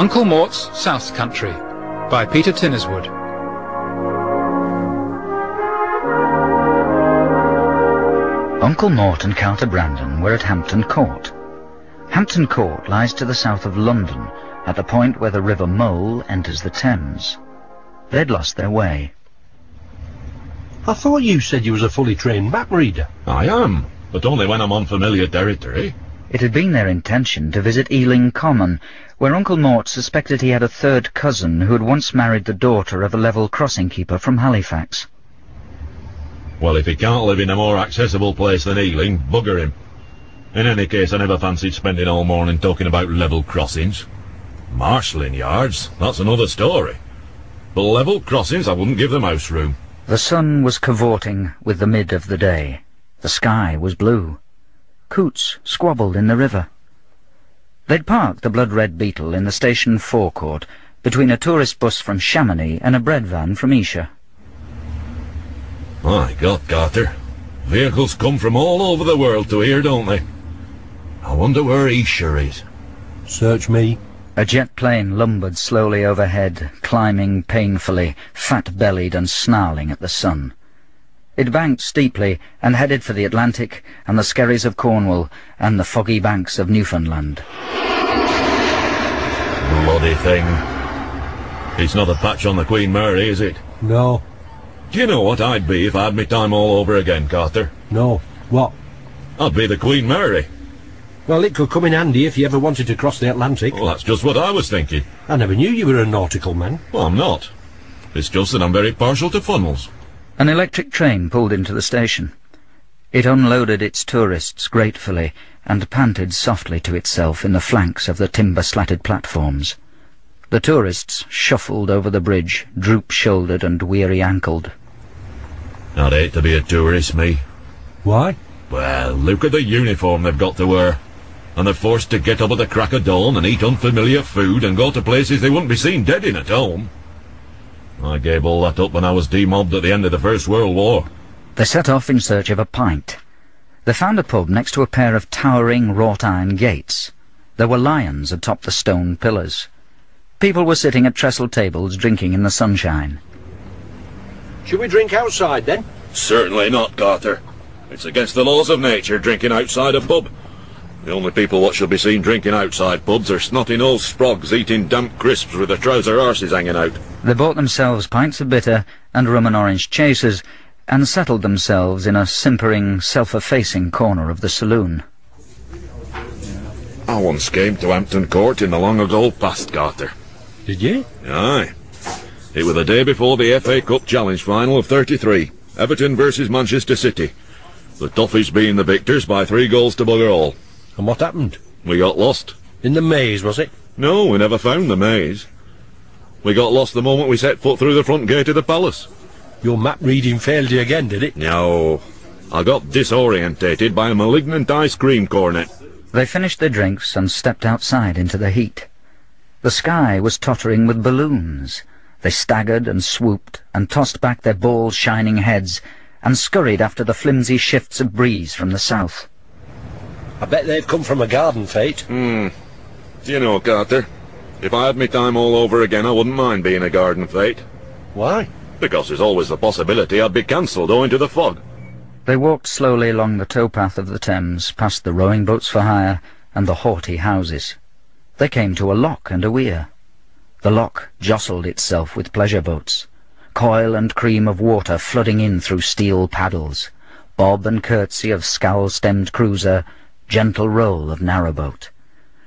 Uncle Mort's South Country by Peter Tinnerswood. Uncle Mort and Carter Brandon were at Hampton Court. Hampton Court lies to the south of London, at the point where the River Mole enters the Thames. They'd lost their way. I thought you said you was a fully trained map reader. I am, but only when I'm on familiar territory. It had been their intention to visit Ealing Common, where Uncle Mort suspected he had a third cousin who had once married the daughter of a level crossing keeper from Halifax. Well, if he can't live in a more accessible place than Ealing, bugger him. In any case, I never fancied spending all morning talking about level crossings. Marshalling yards, that's another story. But level crossings, I wouldn't give them house room. The sun was cavorting with the mid of the day. The sky was blue. Coots squabbled in the river. They'd parked the blood-red Beetle in the station forecourt between a tourist bus from Chamonix and a bread van from Esher. My God, Carter. Vehicles come from all over the world to here, don't they? I wonder where Esher is. Search me. A jet plane lumbered slowly overhead, climbing painfully, fat-bellied and snarling at the sun. It banked steeply and headed for the Atlantic and the Skerries of Cornwall and the foggy banks of Newfoundland. Bloody thing. It's not a patch on the Queen Mary, is it? No. Do you know what I'd be if I had me time all over again, Carter? No. What? I'd be the Queen Mary. Well, it could come in handy if you ever wanted to cross the Atlantic. Well, that's just what I was thinking. I never knew you were a nautical man. Well, I'm not. It's just that I'm very partial to funnels. An electric train pulled into the station. It unloaded its tourists gratefully and panted softly to itself in the flanks of the timber-slatted platforms. The tourists shuffled over the bridge, droop-shouldered and weary-ankled. I'd hate to be a tourist, me. Why? Well, look at the uniform they've got to wear. And they're forced to get up at the crack of dawn and eat unfamiliar food and go to places they wouldn't be seen dead in at home. I gave all that up when I was demobbed at the end of the First World War. They set off in search of a pint. They found a pub next to a pair of towering wrought-iron gates. There were lions atop the stone pillars. People were sitting at trestle tables drinking in the sunshine. Should we drink outside, then? Certainly not, Carter. It's against the laws of nature drinking outside a pub. The only people what should be seen drinking outside pubs are snotty-nosed sprogs eating damp crisps with their trouser arses hanging out. They bought themselves pints of bitter and rum and orange chasers and settled themselves in a simpering, self-effacing corner of the saloon. I once came to Hampton Court in the long ago past, Carter. Did you? Aye. It was the day before the FA Cup Challenge final of '33, Everton versus Manchester City. The Toffees being the victors by 3 goals to bugger all. And what happened? We got lost. In the maze, was it? No, we never found the maze. We got lost the moment we set foot through the front gate of the palace. Your map reading failed you again, did it? No. I got disorientated by a malignant ice cream cornet. They finished their drinks and stepped outside into the heat. The sky was tottering with balloons. They staggered and swooped and tossed back their bald, shining heads and scurried after the flimsy shifts of breeze from the south. I bet they've come from a garden fete. Do you know, Carter, if I had me time all over again, I wouldn't mind being a garden fete. Why? Because there's always the possibility I'd be cancelled owing to the fog. They walked slowly along the towpath of the Thames, past the rowing boats for hire and the haughty houses. They came to a lock and a weir. The lock jostled itself with pleasure boats, coil and cream of water flooding in through steel paddles, bob and curtsy of scowl-stemmed cruiser, gentle roll of narrowboat,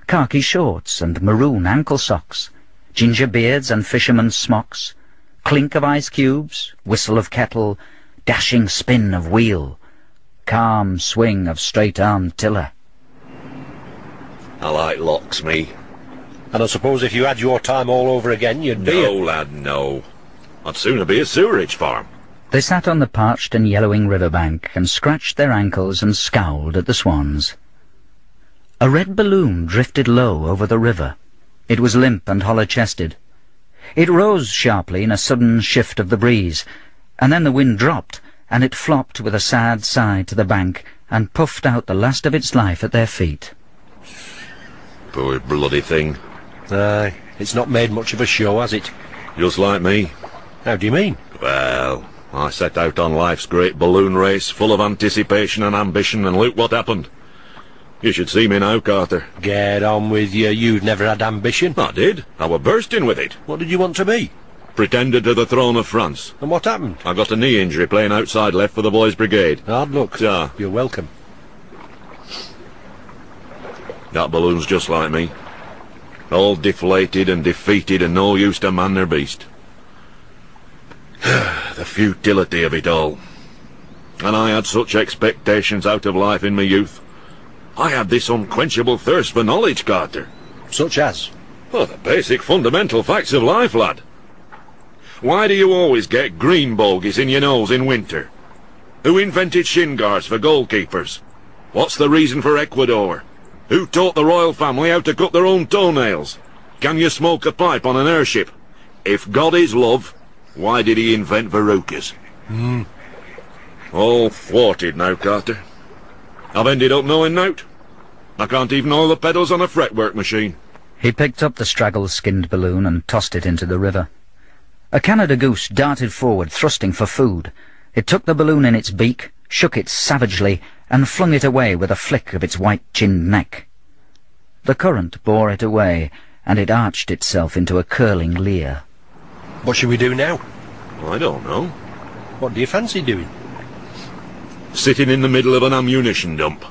khaki shorts and maroon ankle socks, ginger beards and fishermen's smocks, clink of ice cubes, whistle of kettle, dashing spin of wheel, calm swing of straight-armed tiller. I like locks, me. And I suppose if you had your time all over again, you'd be No, lad, no. I'd sooner be a sewerage farm. They sat on the parched and yellowing riverbank and scratched their ankles and scowled at the swans. A red balloon drifted low over the river. It was limp and hollow-chested. It rose sharply in a sudden shift of the breeze, and then the wind dropped, and it flopped with a sad sigh to the bank and puffed out the last of its life at their feet. Poor bloody thing. Aye, It's not made much of a show, has it? Just like me. How do you mean? Well, I set out on life's great balloon race, full of anticipation and ambition, and look what happened. You should see me now, Carter. Get on with you. You've never had ambition. I did. I were bursting with it. What did you want to be? Pretender to the throne of France. And what happened? I got a knee injury playing outside left for the boys' brigade. Hard luck. Yeah. You're welcome. That balloon's just like me. All deflated and defeated and no use to man nor beast. The futility of it all. And I had such expectations out of life in my youth. I had this unquenchable thirst for knowledge, Carter. Such as? Well, the basic fundamental facts of life, lad. Why do you always get green bogies in your nose in winter? Who invented shin guards for goalkeepers? What's the reason for Ecuador? Who taught the royal family how to cut their own toenails? Can you smoke a pipe on an airship? If God is love, why did he invent verrucas? All thwarted now, Carter. I've ended up knowing nought. I can't even oil the pedals on a fretwork machine. He picked up the straggle-skinned balloon and tossed it into the river. A Canada goose darted forward, thrusting for food. It took the balloon in its beak, shook it savagely, and flung it away with a flick of its white-chinned neck. The current bore it away, and it arched itself into a curling leer. What should we do now? I don't know. What do you fancy doing? Sitting in the middle of an ammunition dump.